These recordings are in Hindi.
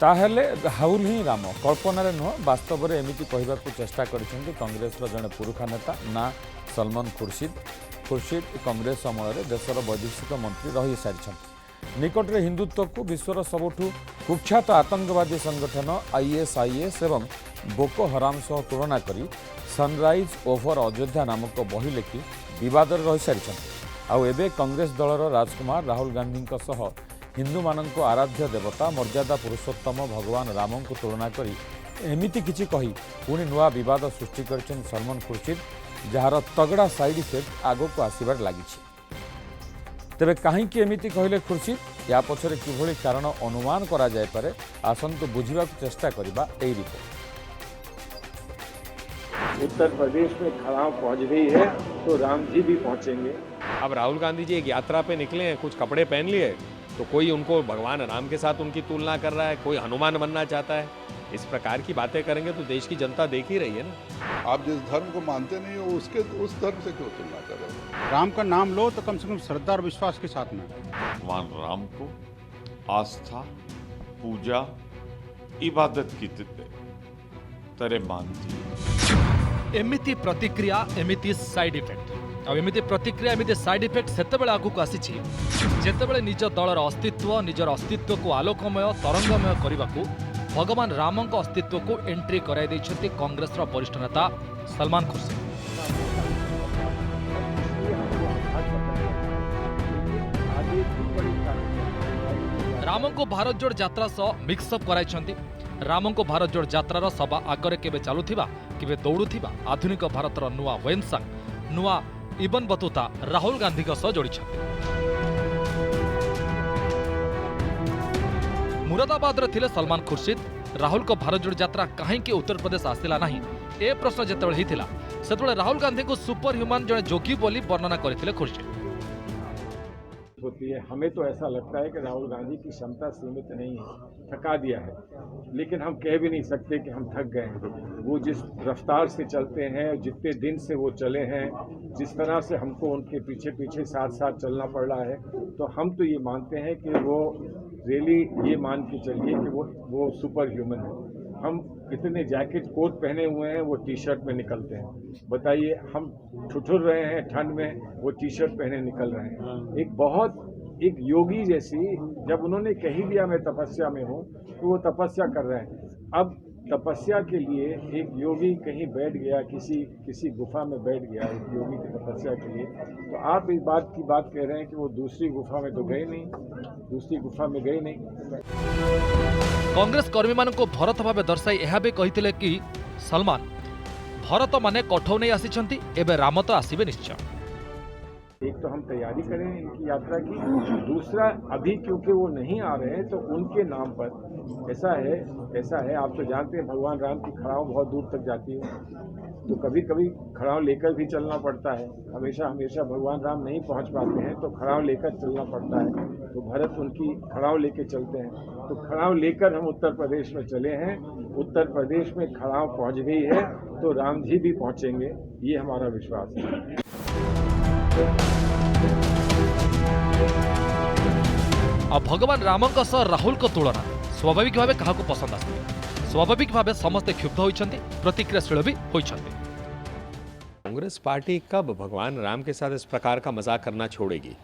ताहेले राहुल ही राम कल्पनार नुह वास्तव में एमती कहवाक चेष्टा करिसेंति कांग्रेस जड़े पुरुखा नेता ना सलमान खुर्शीद कांग्रेस अमल देशर वैदेशिक मंत्री रही सारी निकट में हिंदुत्व को विश्वर सबुठु कुख्यात आतंकवादी संगठन आईएसआईएस एवं बोको हराम सह तुलना करी सनराइज ओवर अयोध्या नामक बही लिखि विवाद रही सारी आउ एबे कांग्रेस दलर राजकुमार राहुल गांधी सह हिंदू मानक आराध्य देवता मर्यादा पुरुषोत्तम भगवान राम को तुलना करी एमिति किछि कही पुणी नुआ विवाद सृष्टि करिसेन सलमान खुर्शीद जार तगड़ा साइड इफेक्ट आगक आसबार लगी तेबे कहीं एमिति कहले खुर्शीद या पछरे किभଳି कारण अनुमान करा जाय पारे आसंतु बुझिबा चेष्टा करिबा एई रिपोर्ट। उत्तर प्रदेश में खड़ाव पहुंच गई है तो राम जी भी पहुंचेंगे। अब राहुल गांधी जी एक यात्रा पे निकले हैं, कुछ कपड़े पहन लिए तो कोई उनको भगवान राम के साथ उनकी तुलना कर रहा है, कोई हनुमान बनना चाहता है। इस प्रकार की बातें करेंगे तो देश की जनता देख ही रही है ना। आप जिस धर्म को मानते नहीं हो उस धर्म से क्यों तुलना कर रहे हो? राम का नाम लो तो कम से कम श्रद्धा और विश्वास के साथ में। भगवान राम को आस्था, पूजा, इबादत की तरह मानती। एमिति प्रतिक्रिया एमिति साइड इफेक्ट आ एमिति प्रतिक्रिया एमिति साइड इफेक्ट सेतेबेले आगुक आसीछि जेतेबेले निज दलर अस्तित्व निजर अस्तित्व को आलोकमय तरंगमय करने भगवान रामक अस्तित्व को एंट्री कराई दैछथि कांग्रेस वरिष्ठ नेता सलमान खुर्शीद। राम को भारत जोड़ यात्रा सह मिक्सअप कराइछन्ति। राम को भारत जोड़ यात्रार सभा आगरे केबे चालुथिबा केबे दौड़ुथिबा आधुनिक भारतर नुआ वेनसांग नुआ इबन बतुता राहुल गांधी सह जोड़िछन्ति। मुरादाबाद थिले सलमान खुर्शीद राहुल को भारत जोड़ यात्रा कहीं उत्तर प्रदेश आसला नहीं ए प्रश्न जितेबाला होइथिला सेतेबाला राहुल गांधी को सुपर ह्यूमन जड़े जोगी बोली वर्णना करथिले खुर्शीद। होती है हमें तो ऐसा लगता है कि राहुल गांधी की क्षमता सीमित नहीं है, थका दिया है, लेकिन हम कह भी नहीं सकते कि हम थक गए हैं। वो जिस रफ्तार से चलते हैं, जितने दिन से वो चले हैं, जिस तरह से हमको उनके पीछे पीछे साथ साथ चलना पड़ रहा है, तो हम तो ये मानते हैं कि वो रियली ये मान के चलिए कि वो सुपर ह्यूमन है। हम इतने जैकेट कोट पहने हुए हैं, वो टी शर्ट में निकलते हैं। बताइए, हम ठुठुर रहे हैं ठंड में, वो टी शर्ट पहने निकल रहे हैं। एक योगी जैसी, जब उन्होंने कही दिया मैं तपस्या में हूँ, तो वो तपस्या कर रहे हैं। अब तपस्या के लिए एक योगी कहीं बैठ गया, किसी गुफा में बैठ गया एक योगी की तपस्या के लिए, तो आप इस बात की बात कह रहे हैं कि वो दूसरी गुफा में तो गए नहीं, दूसरी गुफा में गए नहीं। कांग्रेस कर्मी मान को भरत भाव दर्शाई यह भी कही कि सलमान भरत माने कठौ नहीं आसी एबे राम तो आसीबे निश्चय। एक तो हम तैयारी करें इनकी यात्रा की, दूसरा अभी क्योंकि वो नहीं आ रहे हैं तो उनके नाम पर ऐसा है आप तो जानते हैं भगवान राम की खड़ाव बहुत दूर तक जाती है, तो कभी कभी खड़ाव लेकर भी चलना पड़ता है। हमेशा भगवान राम नहीं पहुंच पाते हैं तो खड़ाव लेकर चलना पड़ता है, तो भरत उनकी खड़ाव लेकर चलते हैं। तो खड़ाव लेकर हम उत्तर प्रदेश में चले हैं। उत्तर प्रदेश में खड़ाव पहुंच गई है तो राम जी भी पहुंचेंगे, ये हमारा विश्वास है। अब भगवान राम सह राहुल को तुलना स्वाभाविक भाव क्या पसंद आस स्वाभाविक भाव समस्ते क्षुब्ध होइछन्ति, प्रतिक्रियाशील भी होइछन्ति। कांग्रेस पार्टी कब भगवान राम के साथ इस प्रकार का मजाक करना छोड़ेगी?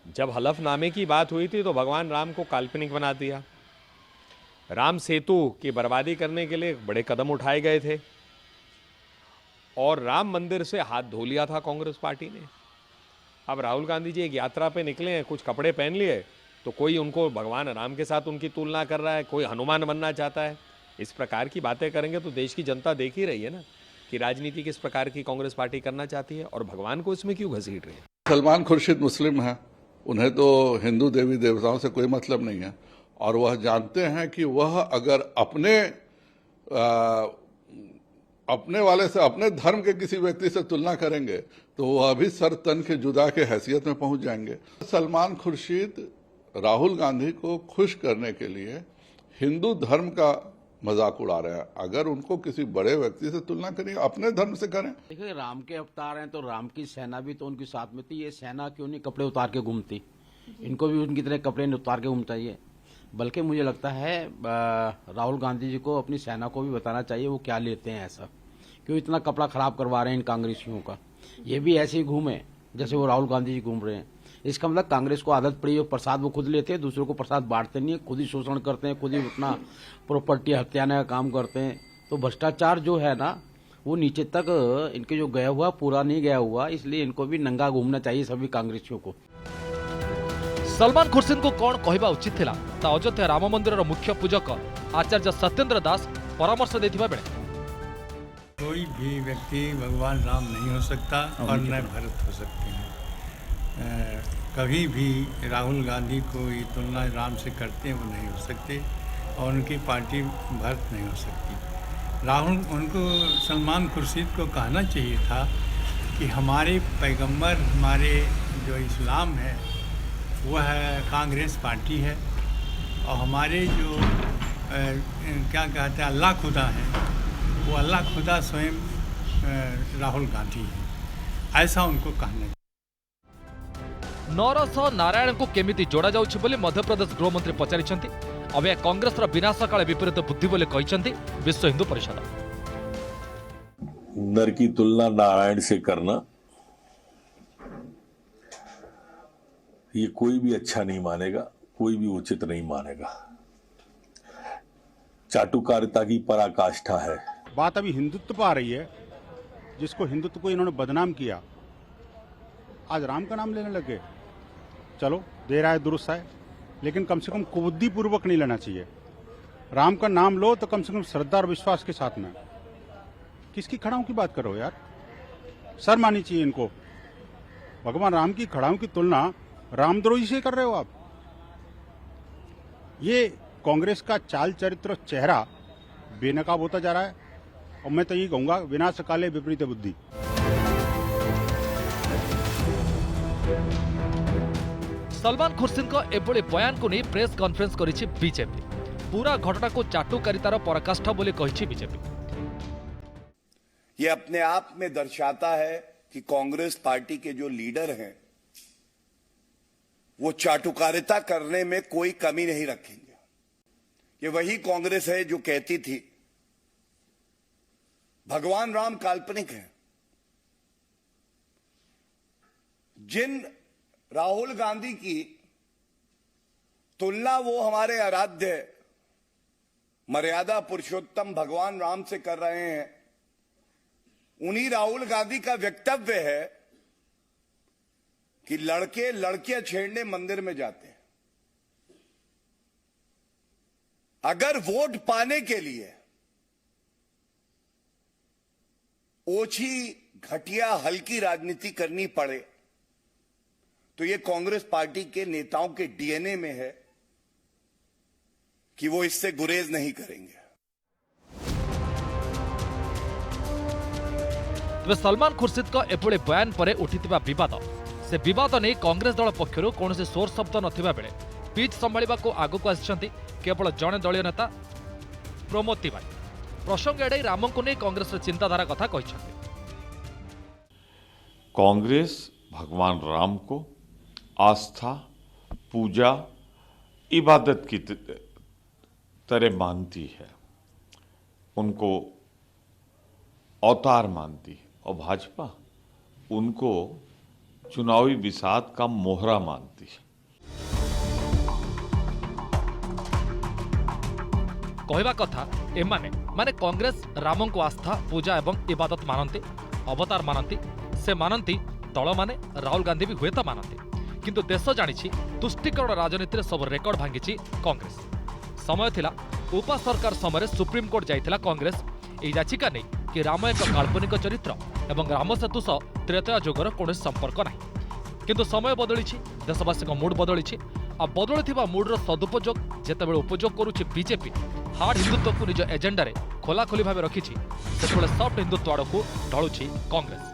जब हलफनामे की बात हुई थी तो भगवान राम को काल्पनिक बना दिया। राम सेतु की बर्बादी करने के लिए बड़े कदम उठाए गए थे और राम मंदिर से हाथ धो लिया था कांग्रेस पार्टी ने। अब राहुल गांधी जी एक यात्रा पे निकले हैं, कुछ कपड़े पहन लिए तो कोई उनको भगवान राम के साथ उनकी तुलना कर रहा है, कोई हनुमान बनना चाहता है। इस प्रकार की बातें करेंगे तो देश की जनता देख ही रही है ना कि राजनीति किस प्रकार की कांग्रेस पार्टी करना चाहती है और भगवान को इसमें क्यों घसीट रही है। सलमान खुर्शीद मुस्लिम है, उन्हें तो हिंदू देवी देवताओं से कोई मतलब नहीं है और वह जानते हैं कि वह अगर अपने वाले से अपने धर्म के किसी व्यक्ति से तुलना करेंगे तो वह भी सर तन के जुदा के हैसियत में पहुंच जाएंगे। सलमान खुर्शीद राहुल गांधी को खुश करने के लिए हिंदू धर्म का मजाक उड़ा रहे हैं। अगर उनको किसी बड़े व्यक्ति से तुलना करें, अपने धर्म से करें। देखिए, राम के अवतार हैं तो राम की सेना भी तो उनके साथ में थी। ये सेना क्यों नहीं कपड़े उतार के घूमती? इनको भी उनकी तरह कपड़े नहीं उतार के घूमना चाहिए। बल्कि मुझे लगता है राहुल गांधी जी को अपनी सेना को भी बताना चाहिए वो क्या लेते हैं ऐसा, क्यों इतना कपड़ा खराब करवा रहे हैं इन कांग्रेसियों का। ये भी ऐसे ही घूमे जैसे वो राहुल गांधी जी घूम रहे हैं। इसका मतलब कांग्रेस को आदत पड़ी है, प्रसाद वो खुद लेते हैं, दूसरों को प्रसाद बांटते नहीं है, खुद ही शोषण करते हैं, खुद ही अपना प्रॉपर्टी हत्याने का काम करते हैं। तो भ्रष्टाचार जो है ना वो नीचे तक इनके जो गया हुआ पूरा नहीं गया हुआ, इसलिए इनको भी नंगा घूमना चाहिए सभी कांग्रेसियों को। सलमान खुर्शीद को कौन कहवा उचित थिला ता अयोध्या राम मंदिर मुख्य पूजक आचार्य सत्येंद्र दास परामर्श देथिबा बेले कोई भी व्यक्ति भगवान राम नहीं हो सकता और न भरत हो सकते हैं। कभी भी राहुल गांधी को ये तुलना राम से करते हैं वो नहीं हो सकते, और उनकी पार्टी भरत नहीं हो सकती। राहुल उनको सलमान खुर्शीद को कहना चाहिए था कि हमारे पैगंबर, हमारे जो इस्लाम है वो है कांग्रेस पार्टी है, और हमारे जो क्या कहते हैं अल्लाह खुदा है वो अल्लाह खुदा स्वयं राहुल गांधी है, ऐसा उनको कहना चाहिए। नरस नारायण को केमिति जोड़ा जाउछि बोली मध्यप्रदेश गृहमंत्री पचारिछन्ति। अब यह कांग्रेस विनाशकाल विपरीत बुद्धि बोली कहिछन्ति विश्व हिंदू परिषद। नर की तुलना नारायण से करना ये कोई भी अच्छा नहीं मानेगा, कोई भी उचित नहीं मानेगा। चाटुकारिता की पराकाष्ठा है। बात अभी हिंदुत्व पर आ रही है, जिसको हिंदुत्व को इन्होंने बदनाम किया, आज राम का नाम लेने लगे। चलो देर आए दुरुस्त है, लेकिन कम से कम कुबुद्धि पूर्वक नहीं लेना चाहिए। राम का नाम लो तो कम से कम श्रद्धा और विश्वास के साथ में। किसकी खड़ाओं की बात करो यार, शर्म आनी चाहिए इनको। भगवान राम की खड़ाओं की तुलना रामद्रोही से कर रहे हो आप। ये कांग्रेस का चाल चरित्र चेहरा बेनकाब होता जा रहा है, और मैं तो ये कहूंगा विनाश काले विपरीत बुद्धि। सलमान खुर्शीद को एभली बयान को नहीं प्रेस कॉन्फ्रेंस करिछि बीजेपी। पूरा घटना को चाटुकारितार पराकाष्ठा बोली कहिछि बीजेपी। ये अपने आप में दर्शाता है कि कांग्रेस पार्टी के जो लीडर हैं वो चाटुकारिता करने में कोई कमी नहीं रखेंगे। ये वही कांग्रेस है जो कहती थी भगवान राम काल्पनिक हैं। जिन राहुल गांधी की तुलना वो हमारे आराध्य मर्यादा पुरुषोत्तम भगवान राम से कर रहे हैं, उन्हीं राहुल गांधी का वक्तव्य है कि लड़के लड़कियां छेड़ने मंदिर में जाते हैं। अगर वोट पाने के लिए ओछी घटिया हल्की राजनीति करनी पड़े तो ये कांग्रेस पार्टी के नेताओं के डीएनए में है कि वो इससे गुरेज नहीं करेंगे। तेज सलमान खुर्शीद को एभली बयान पर उठिथिबा विवाद से विवाद नहीं कांग्रेस दल पक्षर कौन सोर शब्द नथिबा बेले पिच संभाळिबा को आगक आसिछन्ति केवल जड़े दलीय नेता प्रमोद तिवारी। प्रसंग एड़ाई राम को नहीं कांग्रेस चिंताधारा कथा कहिछन्ति। कांग्रेस भगवान राम को आस्था, पूजा, इबादत की तरह मानती है, उनको अवतार मानती है, और भाजपा उनको चुनावी विषाद का मोहरा मानती है। कहवा कथा एमाने माने कांग्रेस राम को आस्था, पूजा एवं इबादत मानती, अवतार मानती, से मानती दल माने राहुल गांधी भी हुए तो मानती, किंतु देश जानी तुष्टिकरण राजनीति सब रेकर्ड भांगी कांग्रेस। समय थिला उपा सरकार समय सुप्रीम कोर्ट जाइथिला कांग्रेस एई याचिका नहीं कि राम एक काल्पनिक चरित्र एवं राम सेतु सह त्रेतया जुगर कौन संपर्क ना, किंतु समय बदली, देशवासी मूड बदली। आ बदलुवा मूड्र सदुपयोग जितेबाला उपयोग करुच्ची बीजेपी हार्ड हिंदुत्व को निज एजेंडा रे खोलाखोली भाव रखी, से सफ्ट हिंदुत्व आड़ को ढलुची कांग्रेस।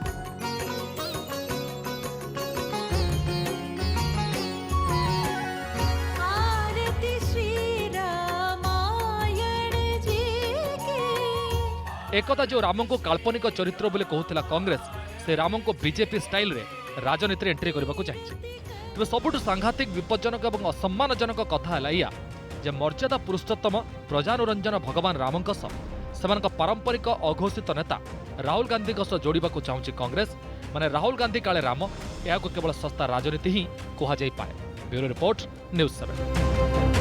एकता जो राम को काल्पनिक चरित्र बोले कहूला कांग्रेस, से राम को बीजेपी स्टाइल रे राजनीति एंट्री करने को चाहिए। तेज सबुठ सांघातिक विपज्जनक और असम्मानजनक कथा है या जे मर्यादा पुरुषोत्तम प्रजानुरंजन भगवान रामଙ୍କ सह सेमानक पारंपरिक अघोषित नेता राहुल गांधी जोड़ाक चाहूँगी कांग्रेस माने राहुल गांधी काले राम यह केवल सस्ता राजनीति ही कहुई पाए। Bureau report news 7।